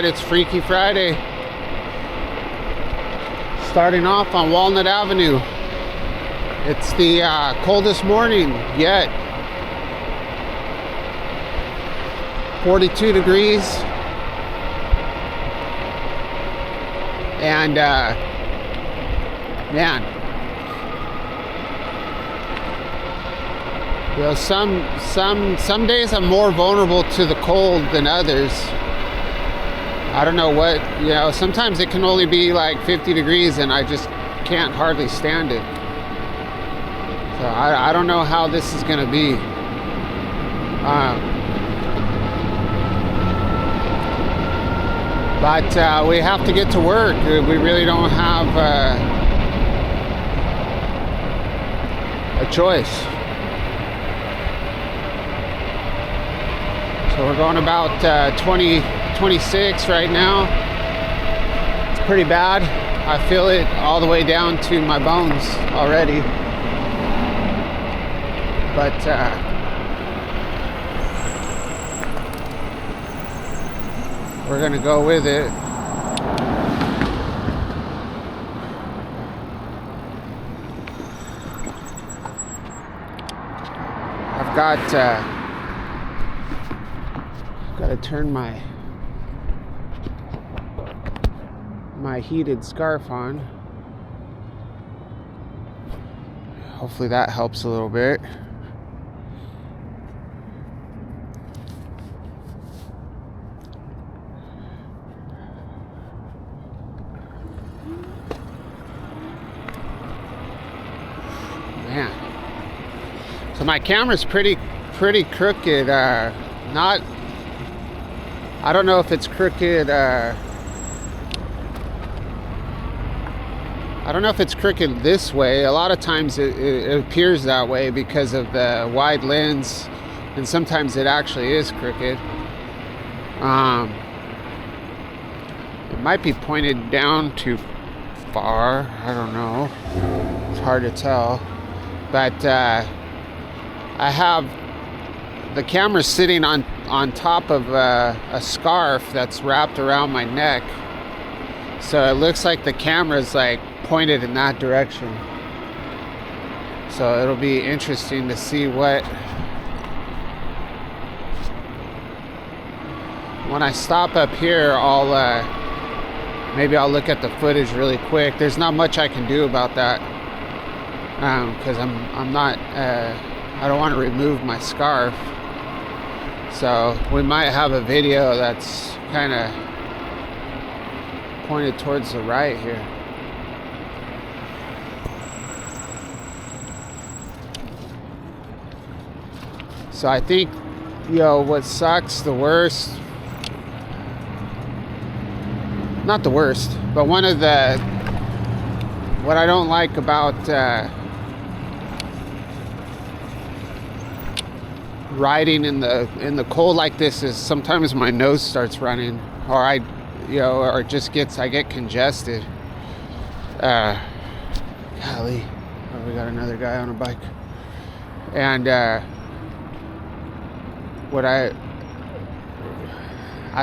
right, it's Freaky Friday. Starting off on Walnut Avenue. It's the coldest morning yet. 42 degrees. And man, you know, some days I'm more vulnerable to the cold than others. I don't know what, you know, sometimes it can only be like 50 degrees and I just can't hardly stand it. So I don't know how this is gonna be. But we have to get to work. We really don't have a choice. So we're going about 26 right now. It's pretty bad. I feel it all the way down to my bones already. But we're gonna go with it. I've got to turn my heated scarf on. Hopefully that helps a little bit. Man. So my camera's pretty crooked. I don't know if it's crooked. I don't know if it's crooked this way. A lot of times it appears that way because of the wide lens, and sometimes it actually is crooked. It might be pointed down too far. I don't know. It's hard to tell. But I have the camera sitting on top of a scarf that's wrapped around my neck. So it looks like the camera's like pointed in that direction. So it'll be interesting to see what, when I stop up here, maybe I'll look at the footage really quick. There's not much I can do about that because I'm not I don't want to remove my scarf. So we might have a video that's kind of pointed towards the right here. So I think, you know, what sucks the worst, not the worst, but what I don't like about riding in the cold like this is sometimes my nose starts running, or I get congested. Golly, oh, we got another guy on a bike. And what I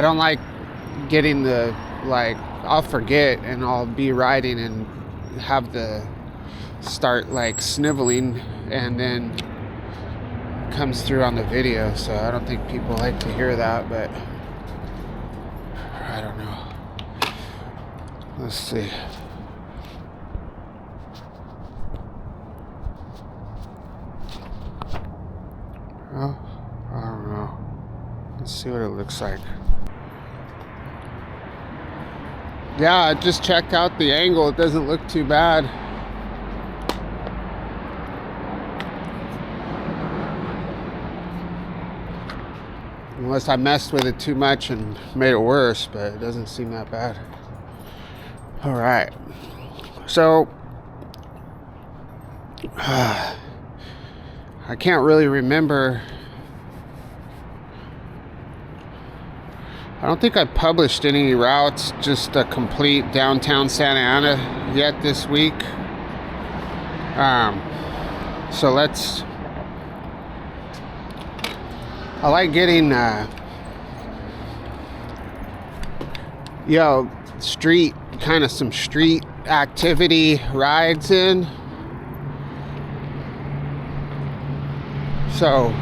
don't like getting I'll forget and I'll be riding and have the start like sniveling, and then comes through on the video. So I don't think people like to hear that, but I don't know. Let's see. Well, I don't know. Let's see what it looks like. Yeah, I just checked out the angle. It doesn't look too bad. Unless I messed with it too much and made it worse, but it doesn't seem that bad. All right. So, I can't really remember. I don't think I published any routes, just a complete downtown Santa Ana yet this week. So I like getting street, kind of some street activity rides in. So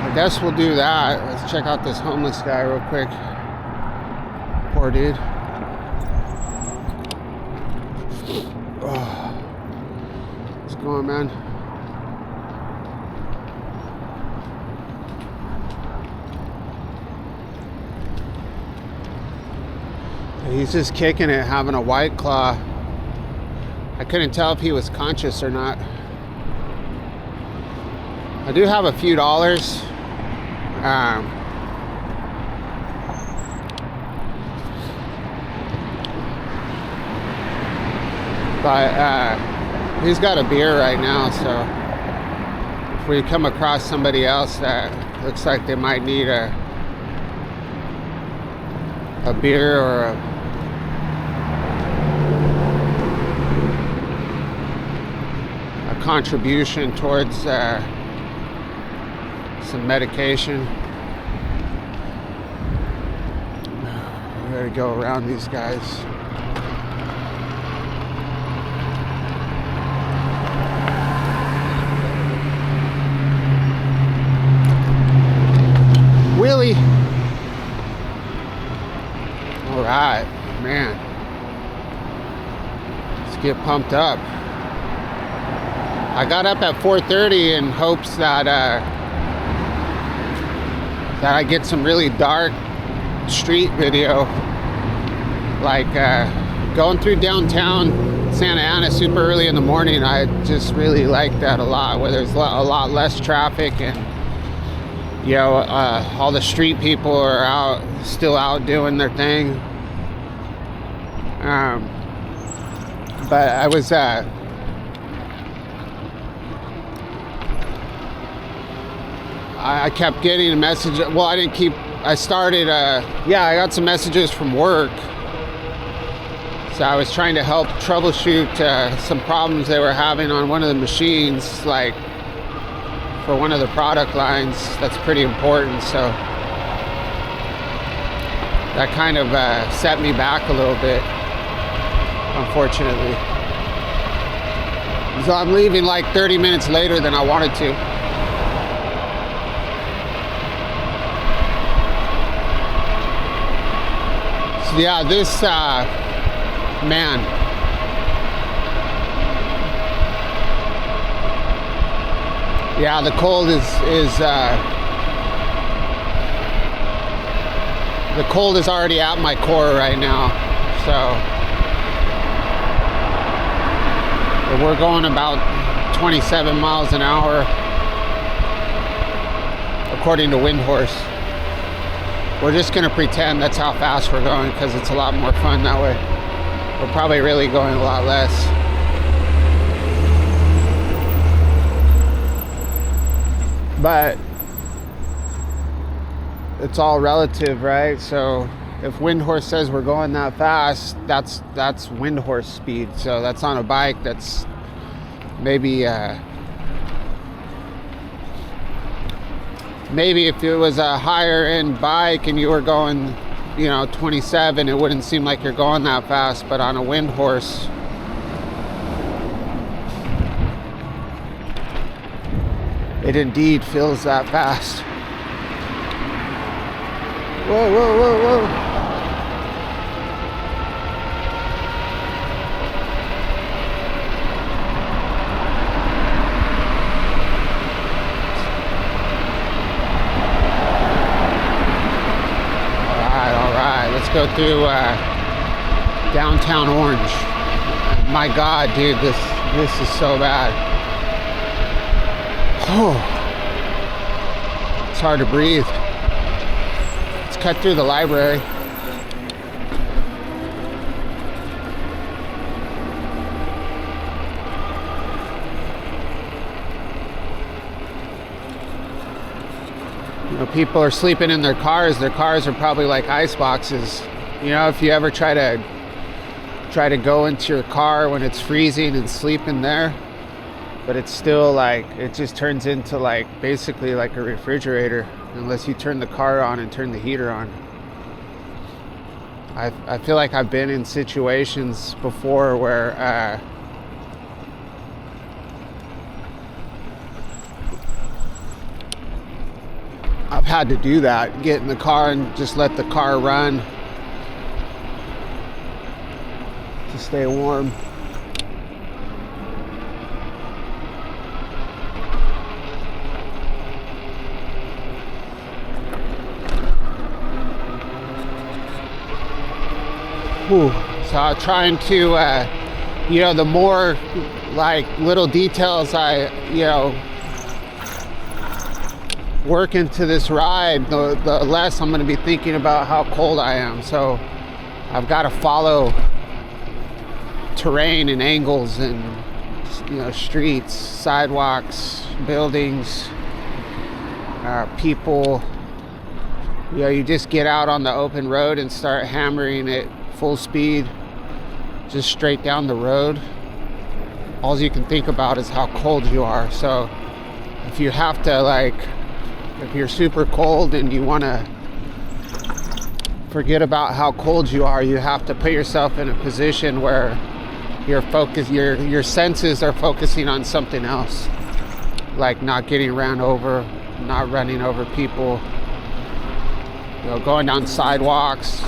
I guess we'll do that. Let's check out this homeless guy real quick. Poor dude. Oh. What's going on, man? He's just kicking it, having a White Claw. I couldn't tell if he was conscious or not. I do have a few dollars. But he's got a beer right now, so if we come across somebody else that looks like they might need a beer or a contribution towards some medication. We gotta go around these guys. Wheelie. All right, man. Let's get pumped up. I got up at 4:30 in hopes that I get some really dark street video, like going through downtown Santa Ana super early in the morning. I just really like that a lot, where there's a lot less traffic, and all the street people are still out doing their thing. But I was I kept getting a message. Well, I got some messages from work. So I was trying to help troubleshoot some problems they were having on one of the machines, like for one of the product lines. That's pretty important. So that kind of set me back a little bit, unfortunately. So I'm leaving like 30 minutes later than I wanted to. Yeah, this man. Yeah, the cold is already at my core right now. So we're going about 27 miles an hour according to Windhorse. We're just gonna pretend that's how fast we're going, because it's a lot more fun that way. We're probably really going a lot less. But it's all relative, right? So if Windhorse says we're going that fast, that's Windhorse speed. So that's on a bike that's maybe if it was a higher end bike and you were going 27, it wouldn't seem like you're going that fast. But on a Windhorse, it indeed feels that fast. Whoa, whoa, whoa, whoa. Let's go through downtown Orange. My God, dude, this is so bad. Oh, it's hard to breathe. Let's cut through the library. People are sleeping in their cars. Their cars are probably like ice boxes. If you ever try to go into your car when it's freezing and sleep in there, but it's still like, it just turns into like basically like a refrigerator unless you turn the car on and turn the heater on. I feel like I've been in situations before where I've had to do that, get in the car and just let the car run to stay warm. Whew. So I'm trying to, the more like little details I, work into this ride, the less I'm going to be thinking about how cold I am. So I've got to follow terrain and angles and, streets, sidewalks, buildings, people. You just get out on the open road and start hammering it full speed, just straight down the road. All you can think about is how cold you are. So if you have to, if you're super cold and you want to forget about how cold you are, you have to put yourself in a position where your senses are focusing on something else, like not getting ran over, not running over people, going down sidewalks.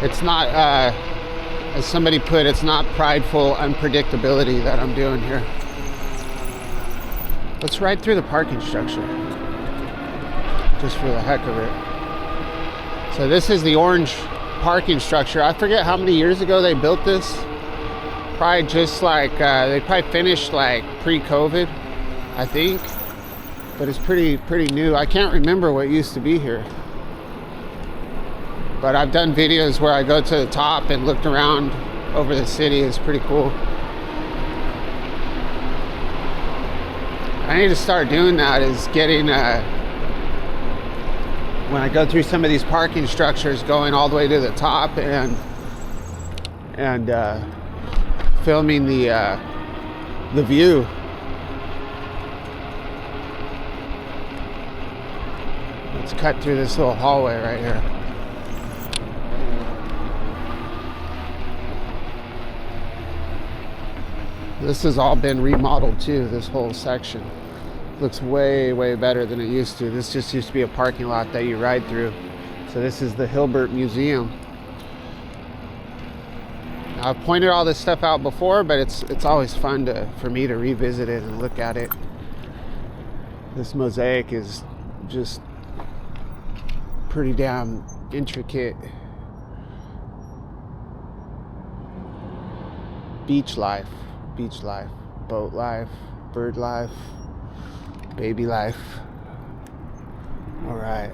It's not, as somebody put, it's not prideful unpredictability that I'm doing here. Let's ride through the parking structure, just for the heck of it. So this is the orange parking structure. I forget how many years ago they built this. Probably just they probably finished pre-COVID, I think. But it's pretty new. I can't remember what used to be here. But I've done videos where I go to the top and looked around over the city. It's pretty cool. I need to start doing that, is getting, when I go through some of these parking structures, going all the way to the top and filming the view. Let's cut through this little hallway right here. This has all been remodeled too, this whole section. Looks way, way better than it used to. This just used to be a parking lot that you ride through. So this is the Hilbert Museum. Now, I've pointed all this stuff out before, but it's always fun for me to revisit it and look at it. This mosaic is just pretty damn intricate. Beach life, boat life, bird life, baby life. All right.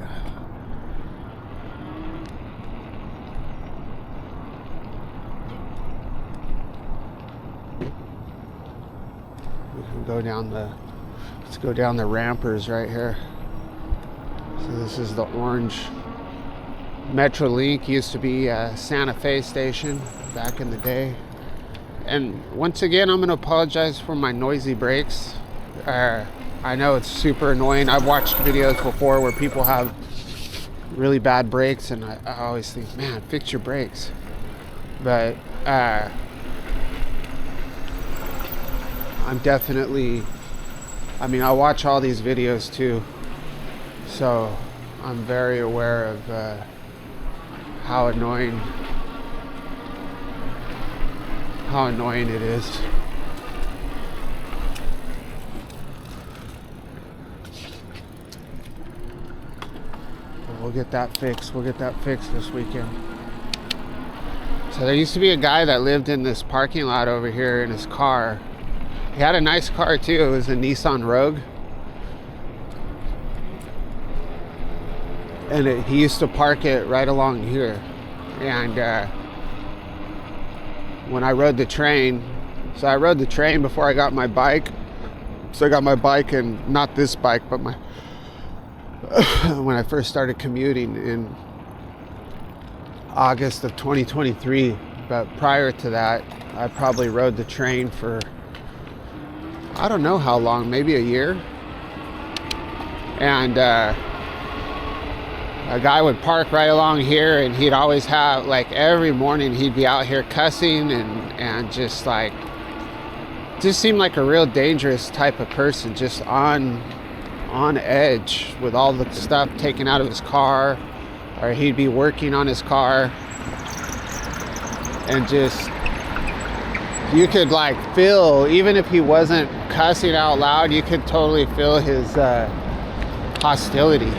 We can go down let's go down the rampers right here. So this is the orange Metrolink. Used to be a Santa Fe station back in the day. And once again, I'm going to apologize for my noisy brakes. I know it's super annoying. I've watched videos before where people have really bad brakes, and I always think, man, fix your brakes. But I'm definitely, I watch all these videos too, so I'm very aware of how annoying it is. But we'll get that fixed. We'll get that fixed this weekend. So there used to be a guy that lived in this parking lot over here in his car. He had a nice car too. It was a Nissan Rogue. And he used to park it right along here. And when I rode the train, so I rode the train before I got my bike, So I got my bike, and not this bike, but my when I first started commuting in August of 2023. But prior to that, I probably rode the train for, I don't know how long, maybe a year. And a guy would park right along here, and he'd always have, like, every morning he'd be out here cussing and just seemed like a real dangerous type of person, just on edge with all the stuff taken out of his car, or he'd be working on his car, and just, you could like feel, even if he wasn't cussing out loud, you could totally feel his hostility.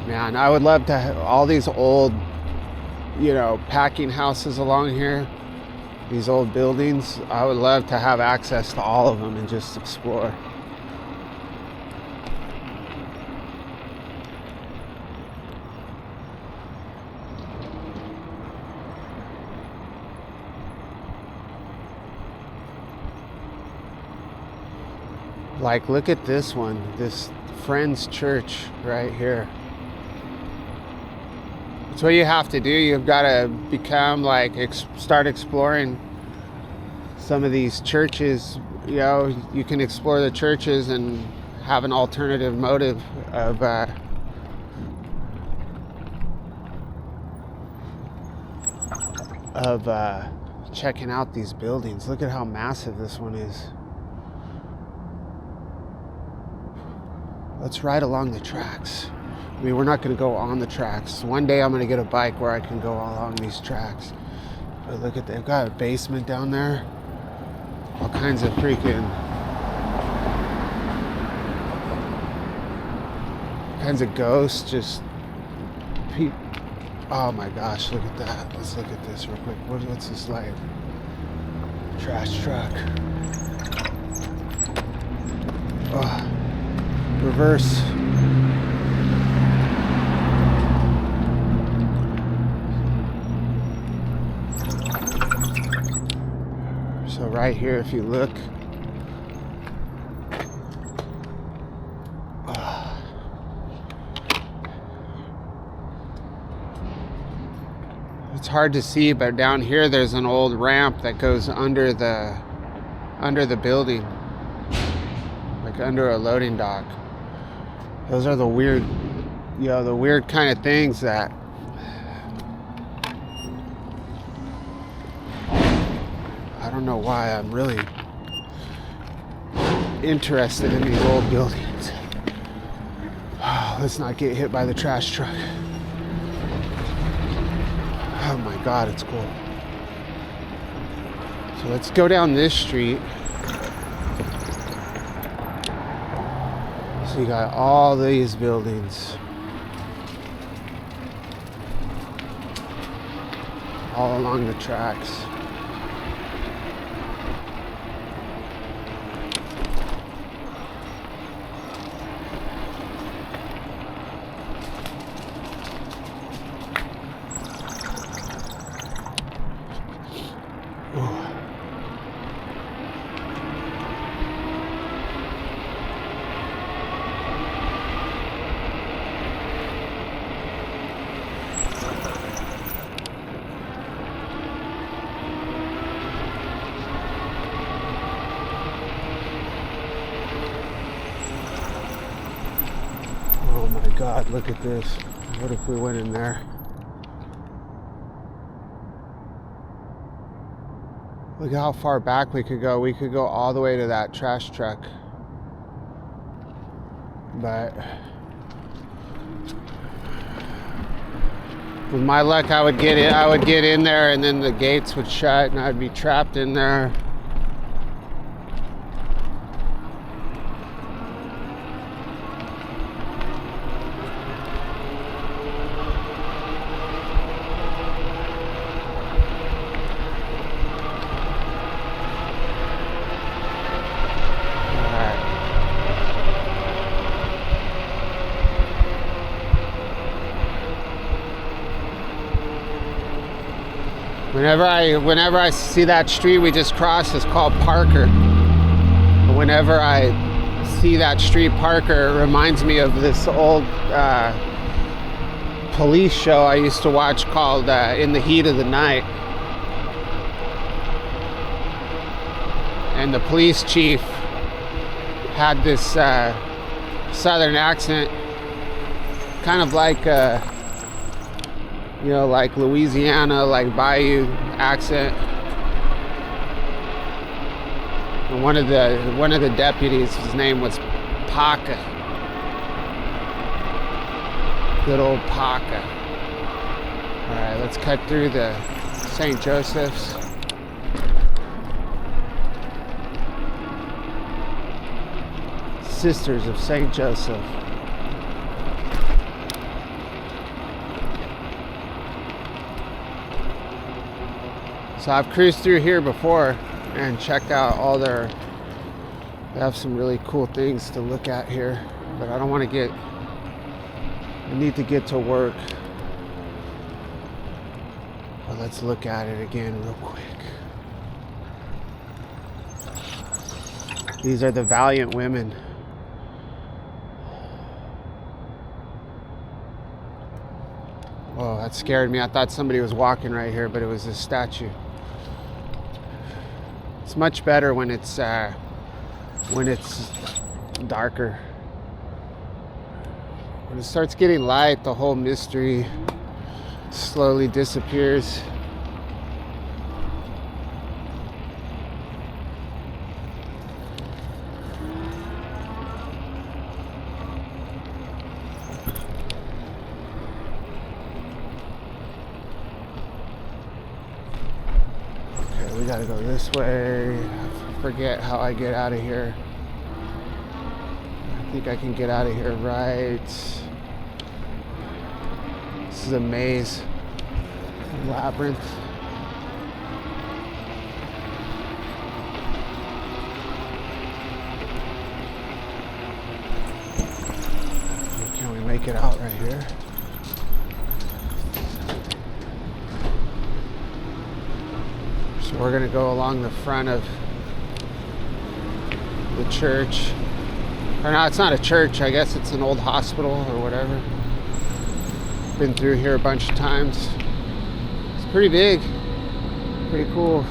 Man, I would love to have all these old, packing houses along here, these old buildings. I would love to have access to all of them and just explore. Like, look at this one, this Friends Church right here. That's what you have to do. You've got to become start exploring some of these churches. You can explore the churches and have an alternative motive of checking out these buildings. Look at how massive this one is. Let's ride along the tracks. I mean, we're not going to go on the tracks. One day I'm going to get a bike where I can go along these tracks. But look at, they've got a basement down there. All kinds of ghosts. Just, oh my gosh, look at that. Let's look at this real quick. What's this like? Trash truck. Oh, reverse. So right here, if you look, it's hard to see, but down here there's an old ramp that goes under the building, like under a loading dock. Those are the weird kind of things that I don't know why I'm really interested in these old buildings. Let's not get hit by the trash truck. Oh my God, it's cool. So let's go down this street. So you got all these buildings. All along the tracks. Oh my God, look at this. What if we went in there? Look how far back we could go. We could go all the way to that trash truck. But with my luck, I would get in there, and then the gates would shut and I'd be trapped in there. Whenever I see that street we just crossed, it's called Parker. But whenever I see that street Parker, it reminds me of this old police show I used to watch called In the Heat of the Night. And the police chief had this southern accent, kind of like like Louisiana, like Bayou accent. And one of the deputies, his name was Paca. Good old Paca. All right, let's cut through the St. Joseph's. Sisters of St. Joseph. So I've cruised through here before and checked out all they have some really cool things to look at here, but I need to get to work. But let's look at it again real quick. These are the Valiant Women. Oh, that scared me. I thought somebody was walking right here, but it was a statue. It's much better when it's darker. When it starts getting light, the whole mystery slowly disappears. Okay, we gotta go this way. I forget how I get out of here. I think I can get out of here right. This is a maze, a labyrinth. Can we make it out right here? So we're gonna go along the front of the church. Or no, it's not a church. I guess it's an old hospital or whatever. Been through here a bunch of times. It's pretty big, pretty cool.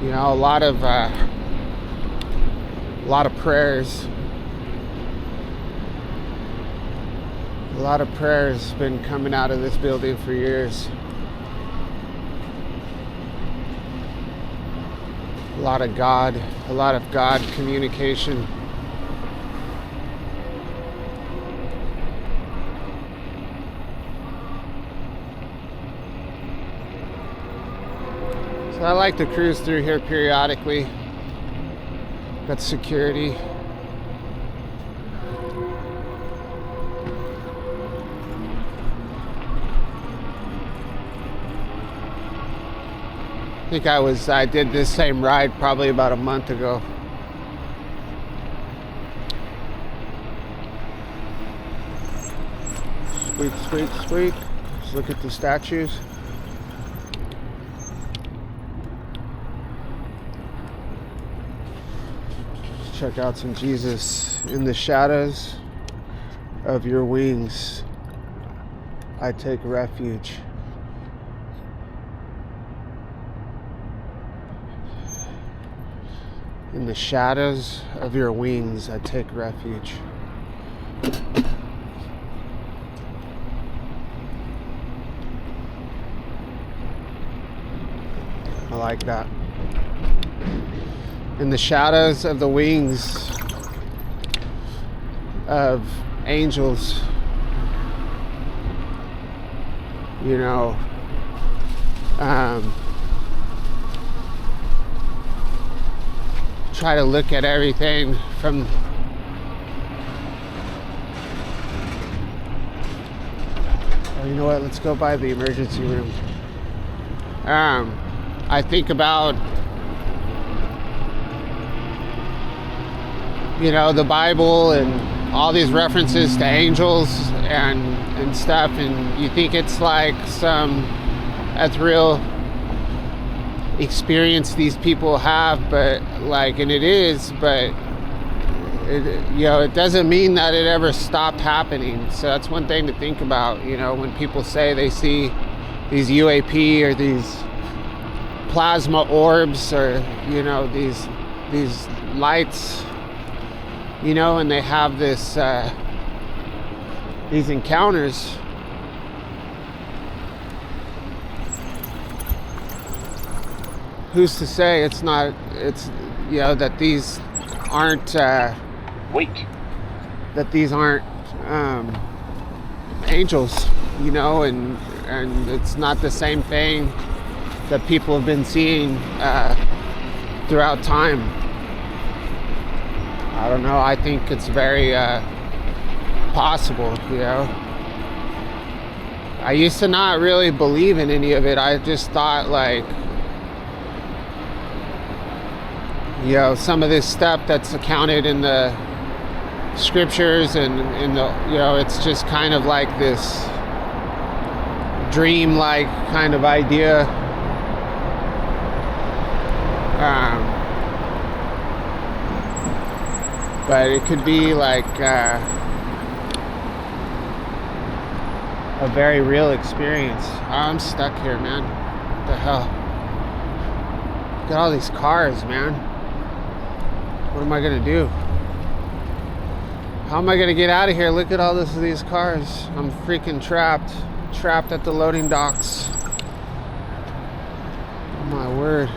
You know, a lot of prayers. A lot of prayers been coming out of this building for years. A lot of God communication. So I like to cruise through here periodically. Got security. I did this same ride probably about a month ago. Squeak, squeak, squeak. Let's look at the statues. Let's check out some Jesus. In the shadows of your wings, I take refuge. In the shadows of your wings, I take refuge. I like that. In the shadows of the wings of angels, you know, try to look at everything from you know what, let's go by the emergency room. I think about, you know, the Bible and all these references to angels and stuff, and you think it's like some ethereal experience these people have, but like, and it is, but it, you know, it doesn't mean that it ever stopped happening. So that's one thing to think about, you know, when people say they see these UAP or these plasma orbs, or, you know, these lights, you know, and they have this these encounters. Who's to say it's not, it's, you know, that these aren't wait, that these aren't angels, you know, and it's not the same thing that people have been seeing throughout time. I don't know, I think it's very possible, you know. I used to not really believe in any of it. I just thought, like, you know, some of this stuff that's accounted in the scriptures and in the, you know, it's just kind of like this dream-like kind of idea. But it could be like a very real experience. I'm stuck here, man. What the hell? Look at all these cars, man. What am I gonna do? How am I gonna get out of here? Look at all these cars. I'm freaking trapped at the loading docks. Oh my word.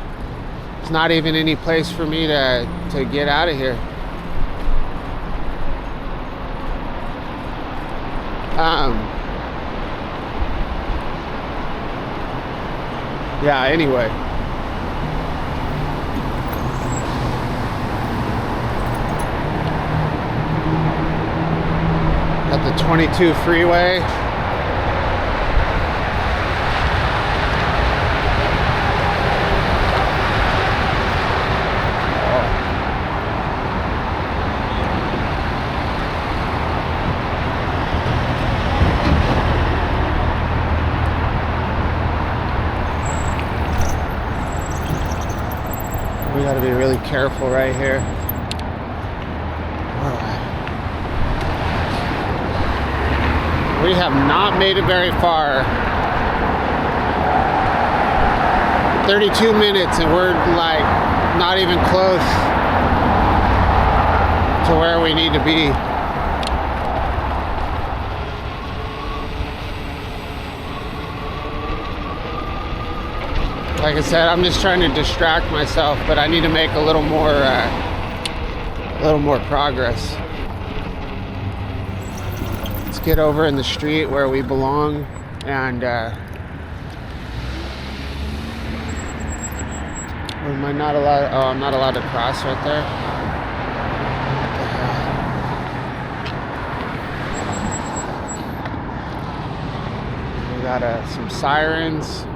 There's not even any place for me to get out of here. Yeah, anyway. Got the 22 freeway. We got to be really careful right here. We have not made it very far. 32 minutes and we're like not even close to where we need to be. Like I said, I'm just trying to distract myself, but I need to make a little more progress. Let's get over in the street where we belong, and am I not allowed? Oh, I'm not allowed to cross right there. We got some sirens.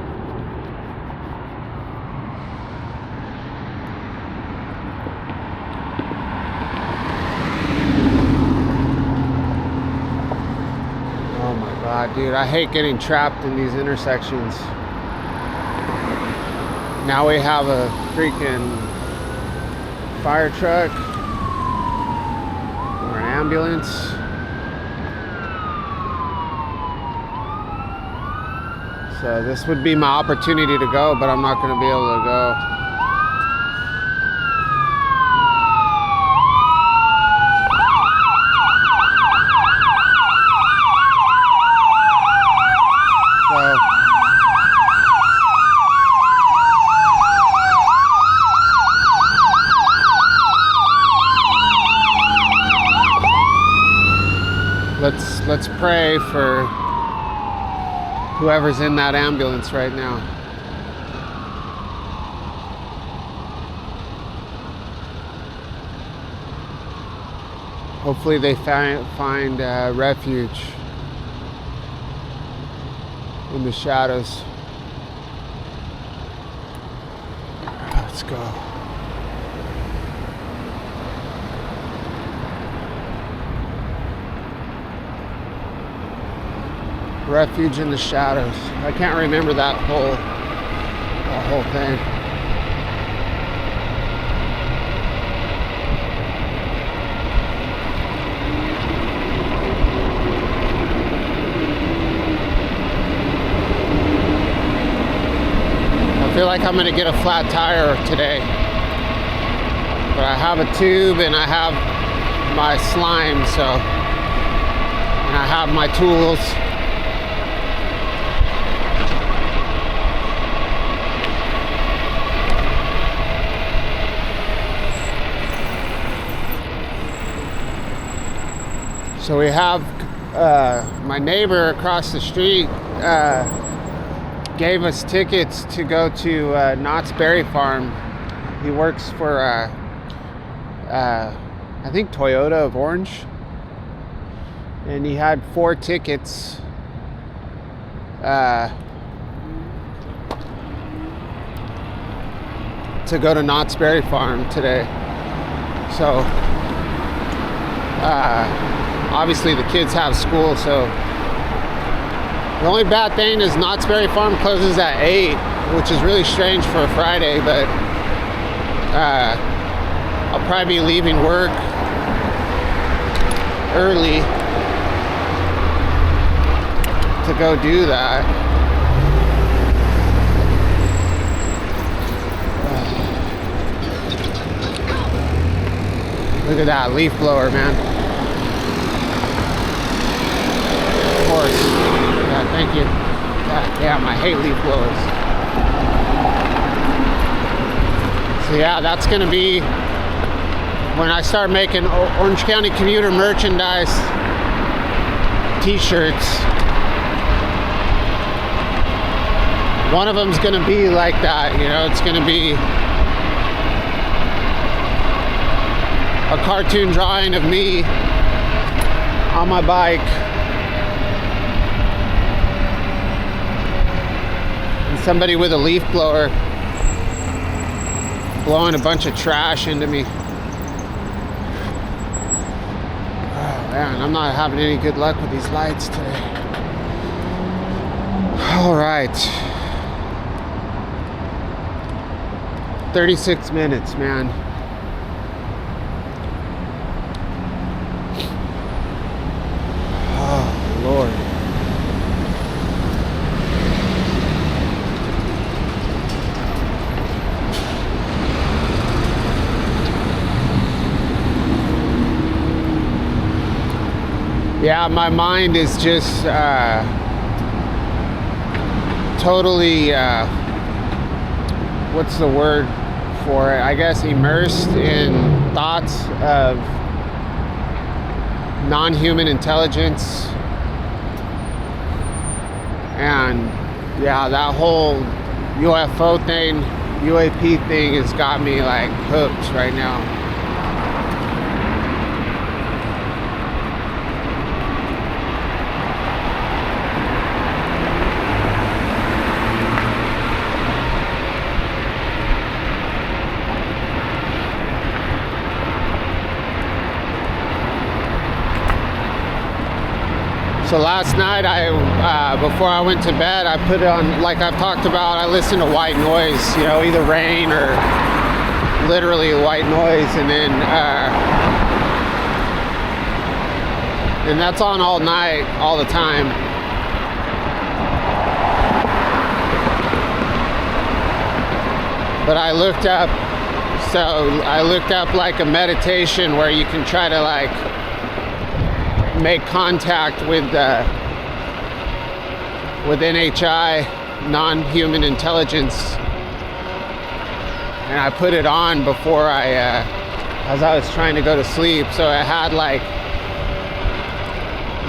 Dude, I hate getting trapped in these intersections. Now we have a freaking fire truck or an ambulance. So this would be my opportunity to go, but I'm not going to be able to go. Let's pray for whoever's in that ambulance right now. Hopefully they find refuge in the shadows. Let's go. Refuge in the Shadows. I can't remember that whole thing. I feel like I'm gonna get a flat tire today, but I have a tube and I have my slime, so, and I have my tools. So we have my neighbor across the street gave us tickets to go to Knott's Berry Farm. He works for I think Toyota of Orange, and he had 4 tickets to go to Knott's Berry Farm today. So obviously the kids have school, so the only bad thing is Knott's Berry Farm closes at 8, which is really strange for a Friday, but I'll probably be leaving work early to go do that. Look at that leaf blower, man. Of course. Yeah, thank you. God damn, I hate leaf blowers. So yeah, that's gonna be when I start making Orange County commuter merchandise t-shirts. One of them's gonna be like that, you know, it's gonna be a cartoon drawing of me on my bike and somebody with a leaf blower blowing a bunch of trash into me. Oh man, I'm not having any good luck with these lights today. All right. 36 minutes, man. Oh, Lord. Yeah, my mind is just totally, what's the word for it? I guess immersed in thoughts of non-human intelligence. And yeah, that whole UFO thing, UAP thing has got me like hooked right now. So last night, before I went to bed, I put on, like I've talked about, I listen to white noise, you know, either rain or literally white noise, and then, and that's on all night, all the time. But I looked up like a meditation where you can try to like make contact with NHI, non-human intelligence, and I put it on before as I was trying to go to sleep. So it had like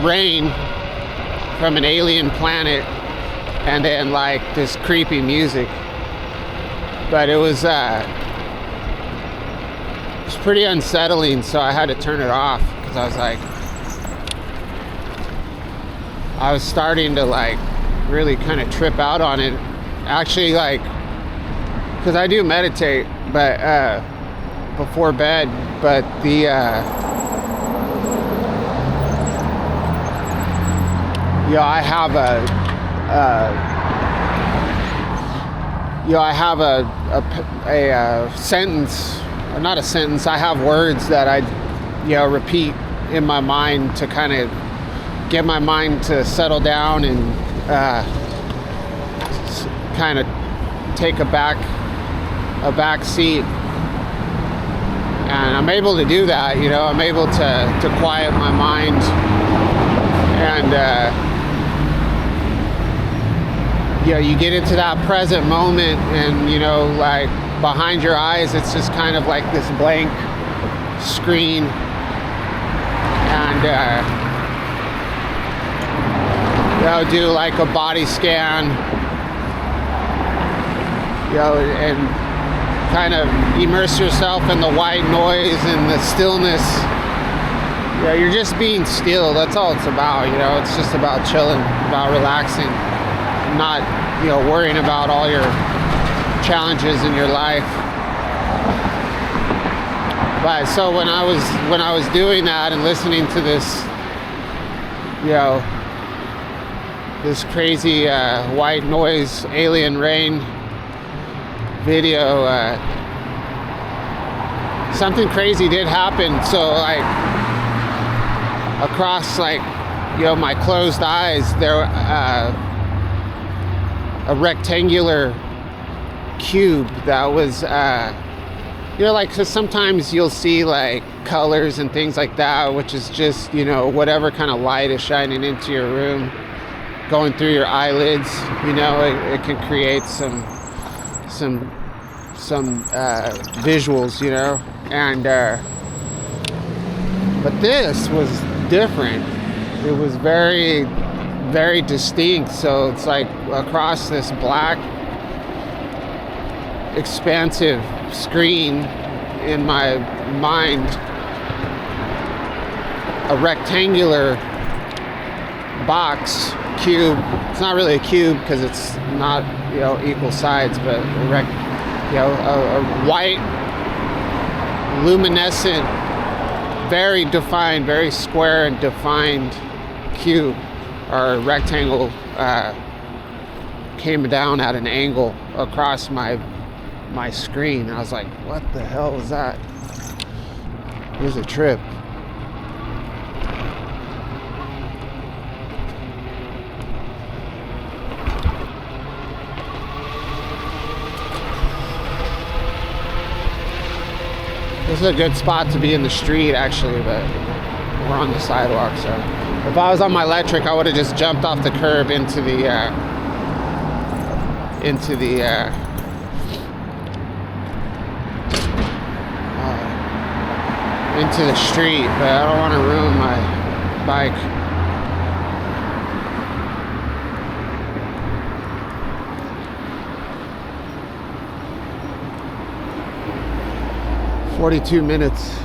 rain from an alien planet, and then like this creepy music. But it was pretty unsettling, so I had to turn it off because I was like, I was starting to like really kind of trip out on it. Actually, like, because I do meditate, but before bed, but the I have a sentence, or not a sentence. I have words that I, repeat in my mind to kind of get my mind to settle down and kind of take a back seat. And I'm able to do that, I'm able to quiet my mind and you get into that present moment, and like behind your eyes it's just kind of like this blank screen, and do like a body scan, and kind of immerse yourself in the white noise and the stillness. You're just being still. That's all it's about. It's just about chilling, about relaxing, not worrying about all your challenges in your life. But so when I was doing that and listening to this this crazy white noise alien rain video, something crazy did happen. So like across my closed eyes there a rectangular cube that was cause sometimes you'll see like colors and things like that, which is just whatever kind of light is shining into your room, going through your eyelids. It can create some visuals, and but this was different. It was very, very distinct. So it's like across this black expansive screen in my mind, a rectangular box, cube. It's not really a cube because it's not equal sides, but a white luminescent, very defined, very square and defined cube or rectangle came down at an angle across my screen. I was like, what the hell was that? It was a trip. This is a good spot to be in the street, actually, but we're on the sidewalk, so if I was on my electric, I would have just jumped off the curb into the street, but I don't want to ruin my bike. "42 minutes.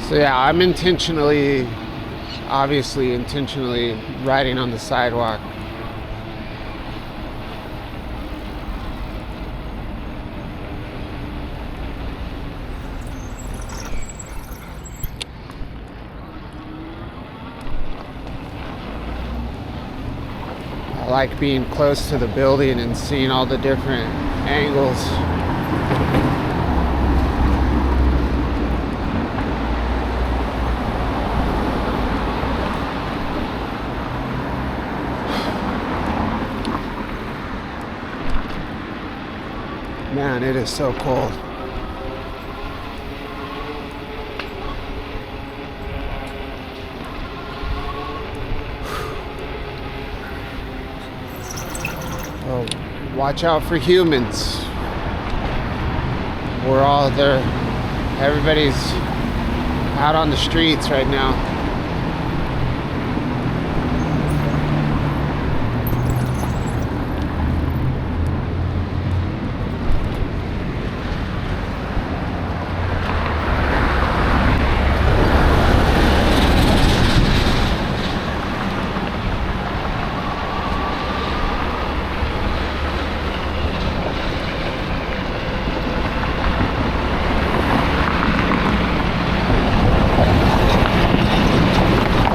So yeah, I'm obviously intentionally riding on the sidewalk. I like being close to the building and seeing all the different angles. Man, it is so cold. So watch out for humans. We're all there. Everybody's out on the streets right now.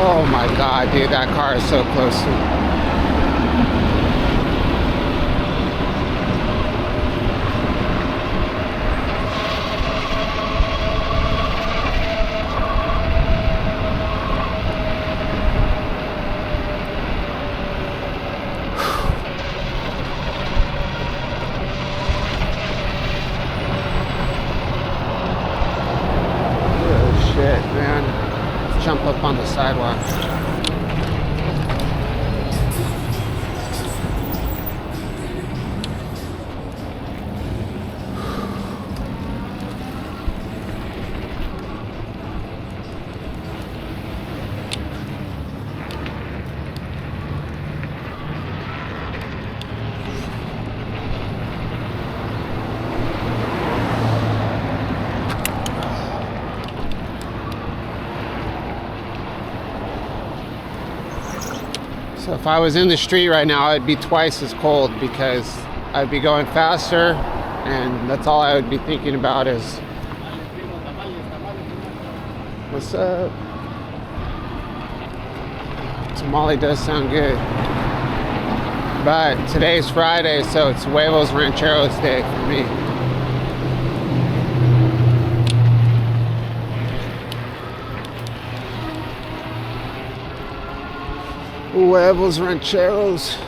Oh my god, dude, that car is so close to me. Oh shit, man. Let's jump up on the sidewalk. So if I was in the street right now, I'd be twice as cold because I'd be going faster, and that's all I would be thinking about is, what's up? Tamale does sound good. But today's Friday, so it's Huevos Rancheros Day for me. Huevos Rancheros.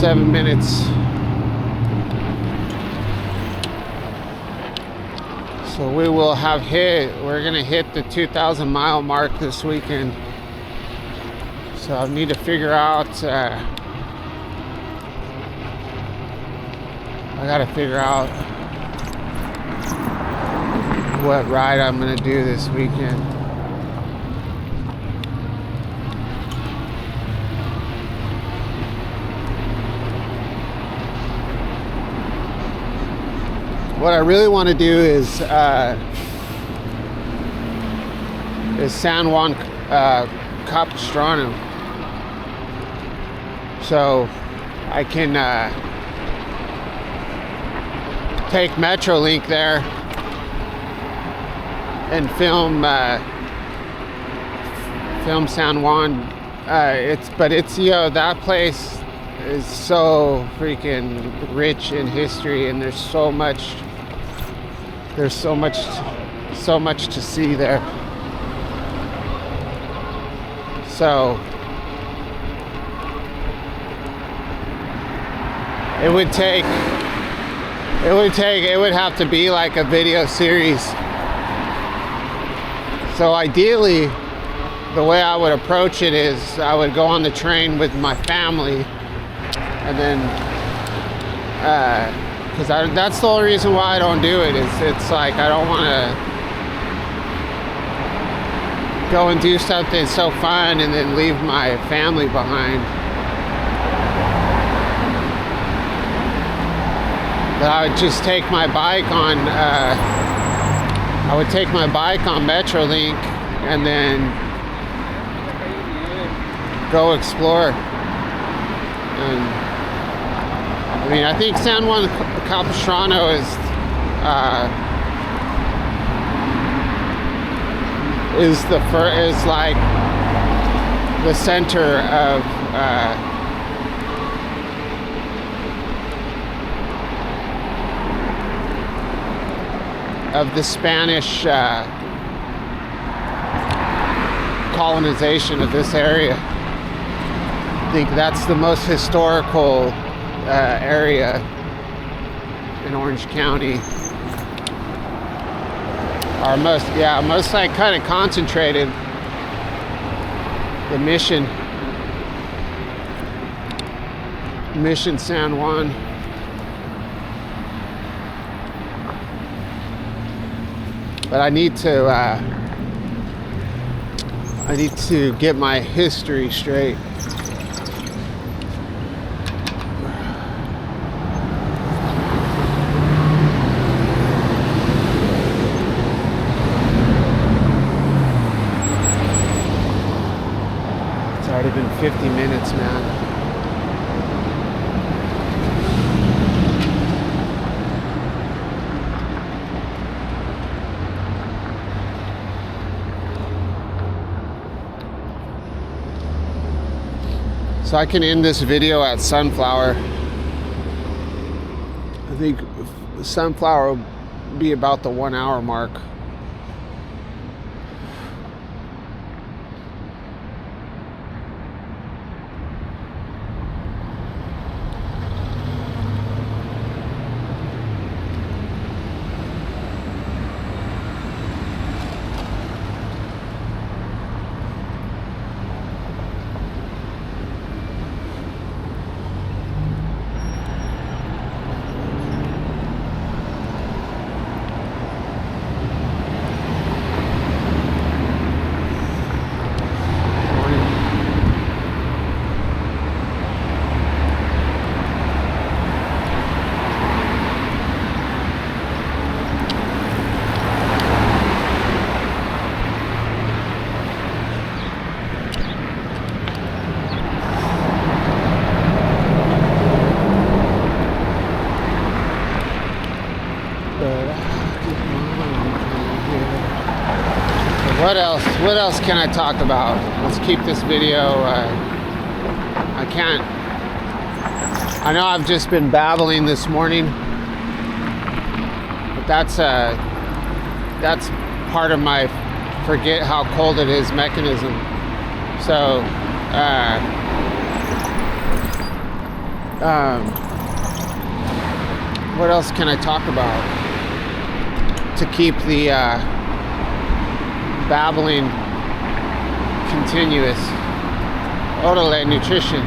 Seven minutes. So we're gonna hit the 2,000 mile mark this weekend. So I need to figure out, I gotta figure out what ride I'm gonna do this weekend. What I really want to do is San Juan Capistrano, so I can take Metrolink there and film San Juan. It's that place is so freaking rich in history, and there's so much to see there. So it would have to be like a video series. So ideally, the way I would approach it is I would go on the train with my family, and then because that's the only reason why I don't do it, is it's like I don't want to go and do something so fun and then leave my family behind. But I would just take my bike on Metrolink and then go explore. And I mean, I think San Juan Capistrano is like the center of of the Spanish colonization of this area. I think that's the most historical area in Orange County. Or most like kind of concentrated. The Mission San Juan. But I need to get my history straight. It's already been 50 minutes, man. So I can end this video at Sunflower. I think Sunflower will be about the 1 hour mark. What else can I talk about? Let's keep this video. I know I've just been babbling this morning, but that's part of my forget how cold it is mechanism. So what else can I talk about to keep the babbling continuous? Orale nutrition.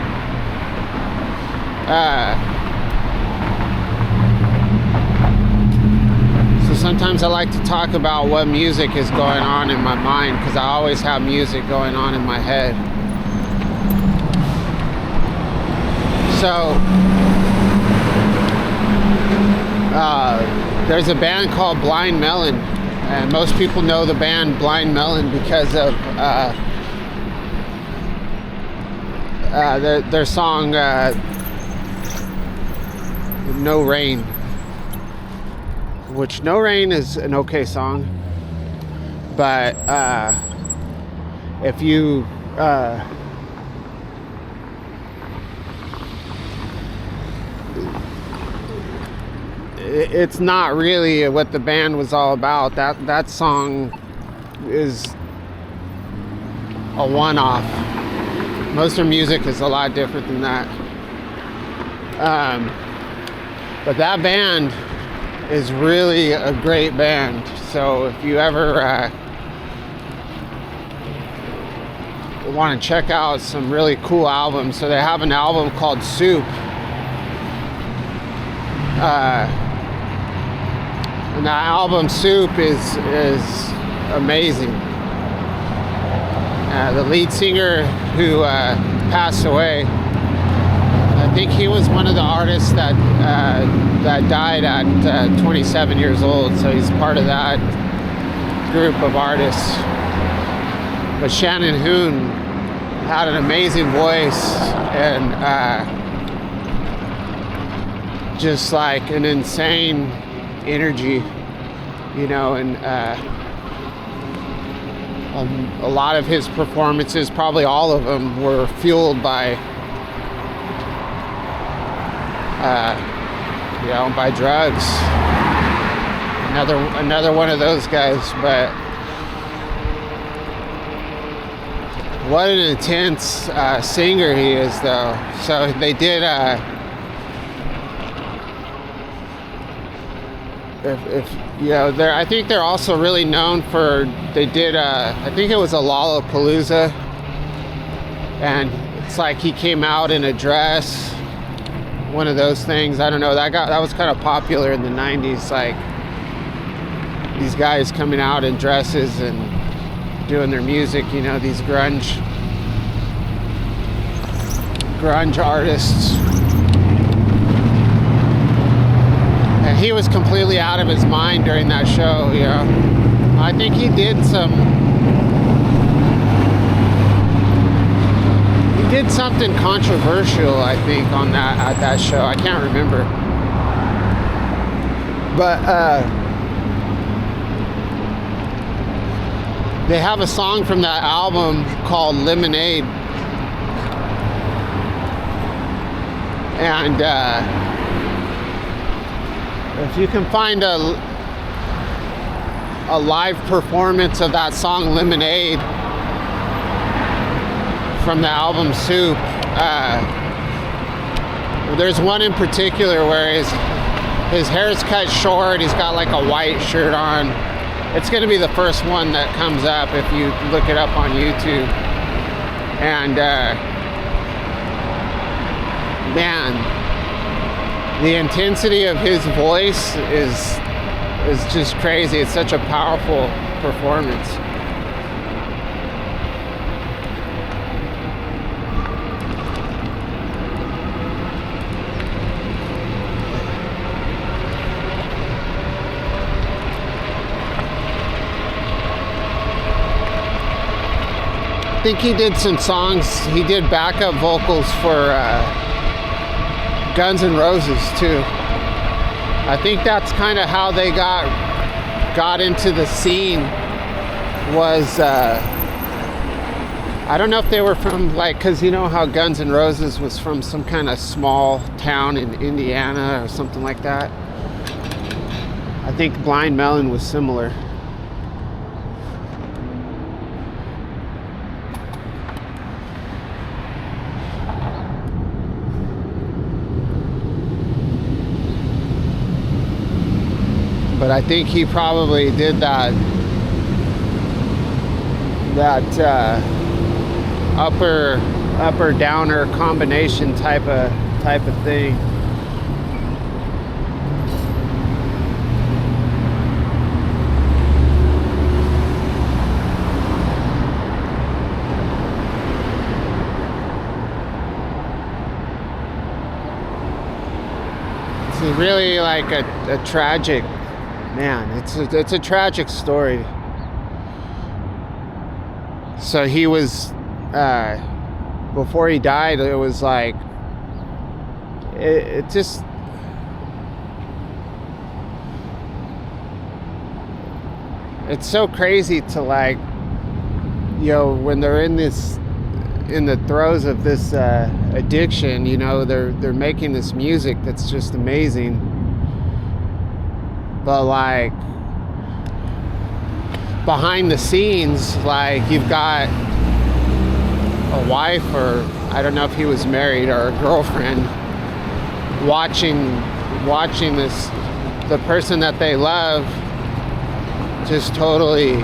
So sometimes I like to talk about what music is going on in my mind, because I always have music going on in my head. So there's a band called Blind Melon, and most people know the band Blind Melon because of their song No Rain, which No Rain is an okay song, but if you it's not really what the band was all about. That song is a one-off. Most of their music is a lot different than that. But that band is really a great band. So if you ever want to check out some really cool albums, so they have an album called Soup. And that album Soup is amazing. The lead singer who passed away, I think he was one of the artists that died at 27 years old, so he's part of that group of artists. But Shannon Hoon had an amazing voice and just like an insane energy, you know, and a lot of his performances, probably all of them, were fueled by by drugs. And another one of those guys. But what an intense singer he is, though. So they did. If you know, I think they're also really known for. They did. I think it was a Lollapalooza, and it's like he came out in a dress. One of those things. I don't know. That was kind of popular in the '90s. Like these guys coming out in dresses and doing their music. You know, these grunge artists. And he was completely out of his mind during that show, you know. I think he did something controversial, I think, at that show. I can't remember. But they have a song from that album called Lemonade. And if you can find a live performance of that song Lemonade from the album Soup, there's one in particular where his hair's cut short, he's got like a white shirt on. It's going to be the first one that comes up if you look it up on YouTube. And man, the intensity of his voice is just crazy. It's such a powerful performance. I think he did some songs. He did backup vocals for Guns N' Roses too. I think that's kind of how they got into the scene. Was I don't know if they were from, like, because you know how Guns N' Roses was from some kind of small town in Indiana or something like that. I think Blind Melon was similar. But I think he probably did that upper downer combination type of thing. It's really like a tragic. Man, it's a tragic story. So he was, before he died, it was like, it just, it's so crazy to, like, you know, when they're in the throes of this addiction, you know, they're making this music that's just amazing. But like behind the scenes, like you've got a wife, or I don't know if he was married, or a girlfriend watching this, the person that they love just totally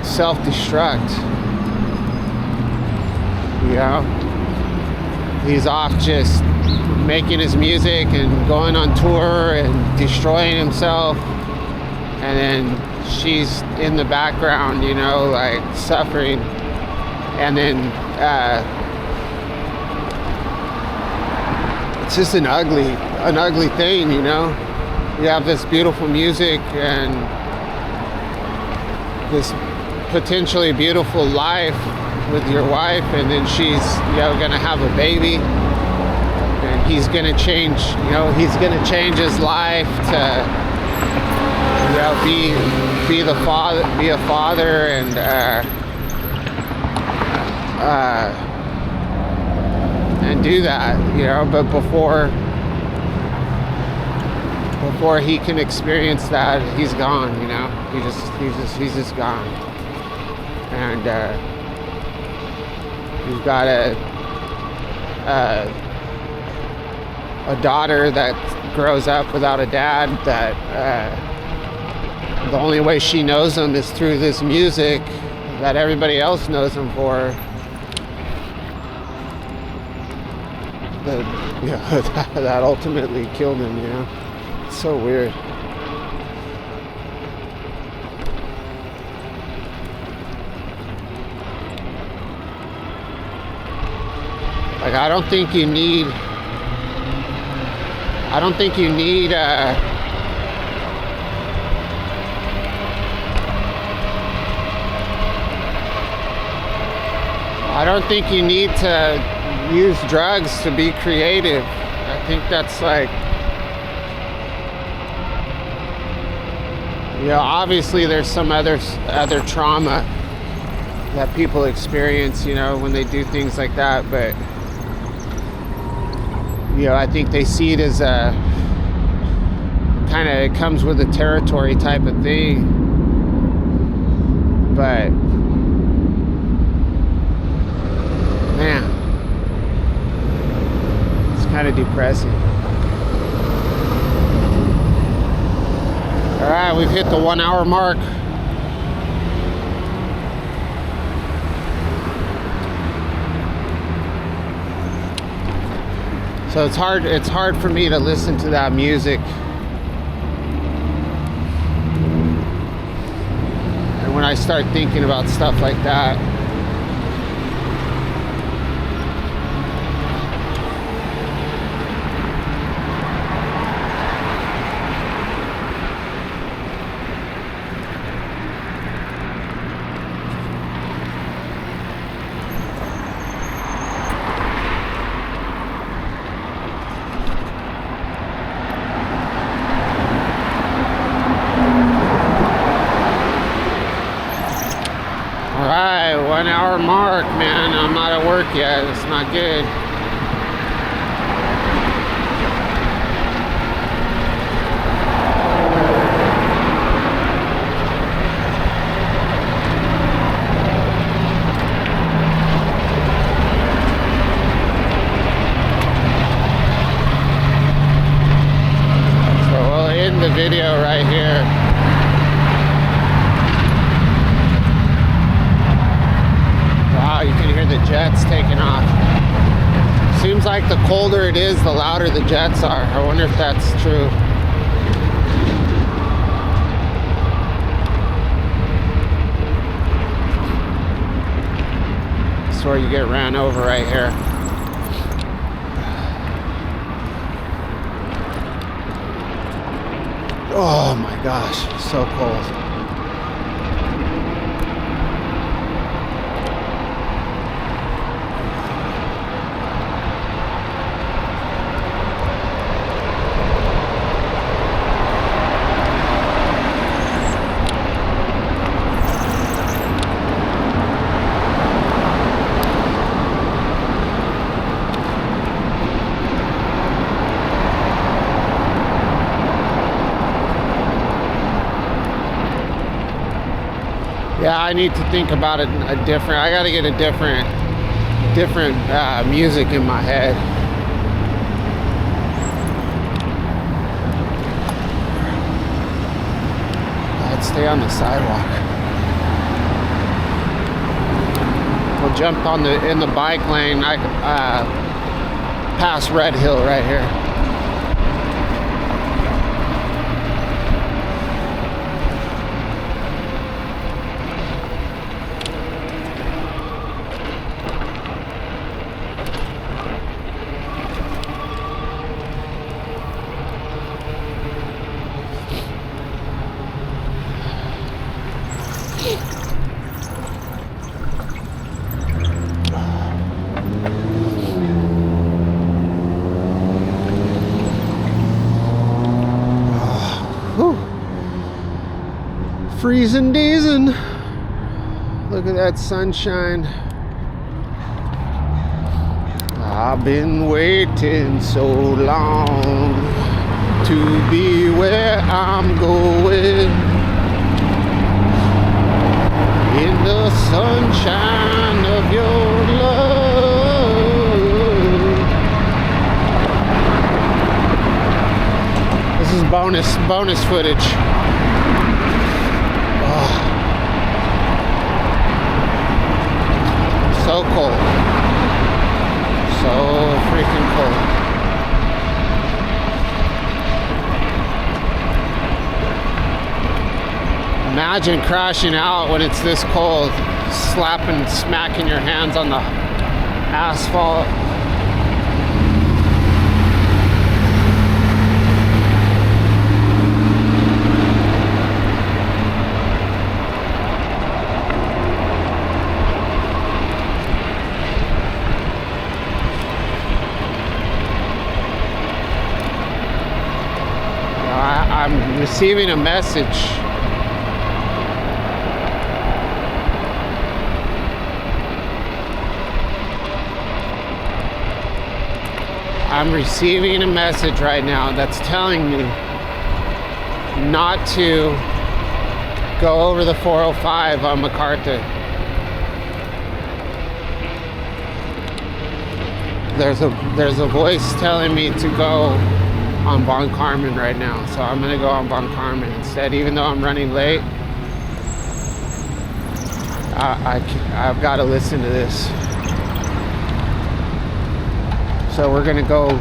self-destruct. You know, he's off just making his music and going on tour and destroying himself, and then she's in the background, you know, like suffering. And then it's just an ugly thing, you know. You have this beautiful music and this potentially beautiful life with your wife, and then she's, you know, gonna have a baby. And he's gonna change, you know, he's gonna change his life to, you know, be a father, and do that, you know. But before he can experience that, he's gone. You know, he's just gone. And he's got a daughter that grows up without a dad, that the only way she knows him is through this music that everybody else knows him for. That ultimately killed him, you know. It's so weird. Like, I don't think you need I don't think you need to use drugs to be creative. I think that's like, you know, obviously there's some other trauma that people experience, you know, when they do things like that, but you know, I think they see it as a kind of, it comes with a territory type of thing. But man, it's kind of depressing. All right, we've hit the 1 hour mark. So it's hard for me to listen to that music. And when I start thinking about stuff like that, alright, 1 hour mark, man. I'm not at work yet. It's not good. So we'll end the video right here. Wow, you can hear the jets taking off. Seems like the colder it is, the louder the jets are. I wonder if that's true. I swear you get ran over right here. Oh my gosh, so cold. Yeah, I need to think about it I gotta get a different music in my head. I'd stay on the sidewalk. We'll jump in the bike lane. I pass Red Hill right here. Freezing dazing. Look at that sunshine. I've been waiting so long. to be where I'm going in the sunshine of your love. This is bonus footage. Oh, so cold. So freaking cold. Imagine crashing out when it's this cold, smacking your hands on the asphalt. I'm receiving a message. I'm receiving a message right now that's telling me not to go over the 405 on MacArthur. There's a voice telling me to go on Von Carmen right now, so I'm gonna go on Von Carmen instead, even though I'm running late. I've got to listen to this. So we're gonna go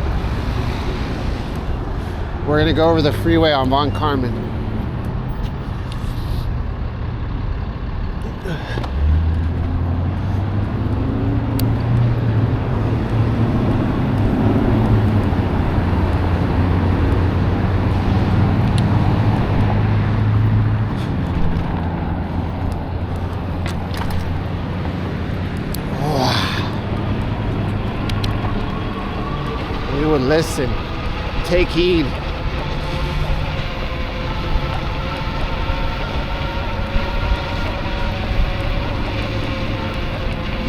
over the freeway on Von Carmen. We would listen, take heed.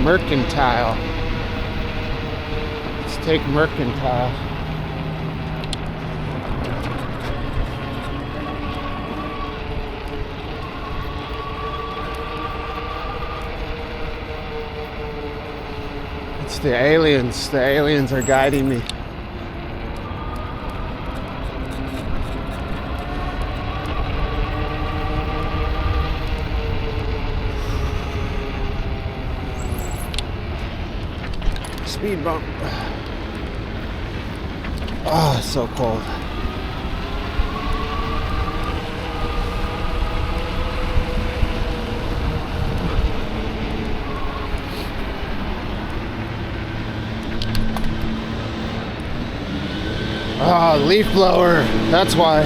Mercantile. Let's take Mercantile. It's the aliens. The aliens are guiding me. Speed bump. Oh, it's so cold. Ah, leaf blower. That's why.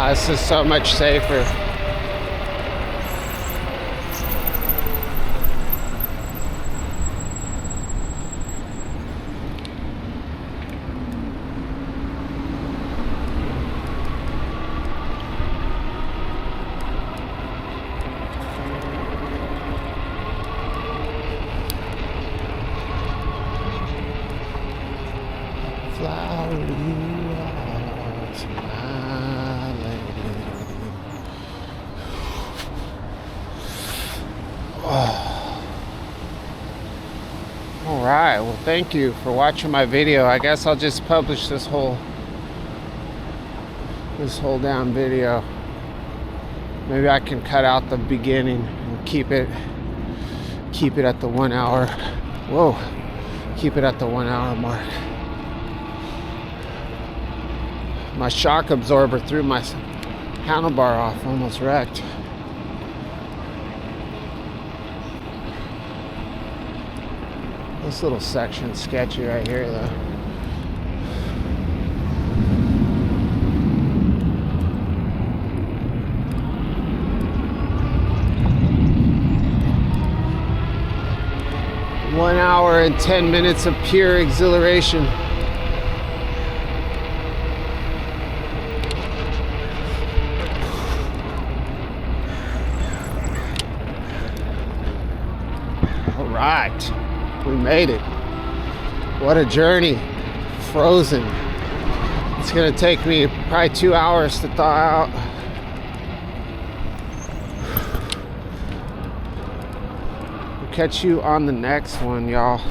This is so much safer. my lady. All right, well, thank you for watching my video. I guess I'll just publish this whole damn video. Maybe I can cut out the beginning and keep it at the 1 hour. Whoa, keep it at the 1 hour mark. My shock absorber threw my handlebar off, almost wrecked. This little section's sketchy right here, though. One hour and 10 minutes of pure exhilaration. All right, we made it. What a journey. Frozen. It's gonna take me probably 2 hours to thaw out. Catch you on the next one, y'all.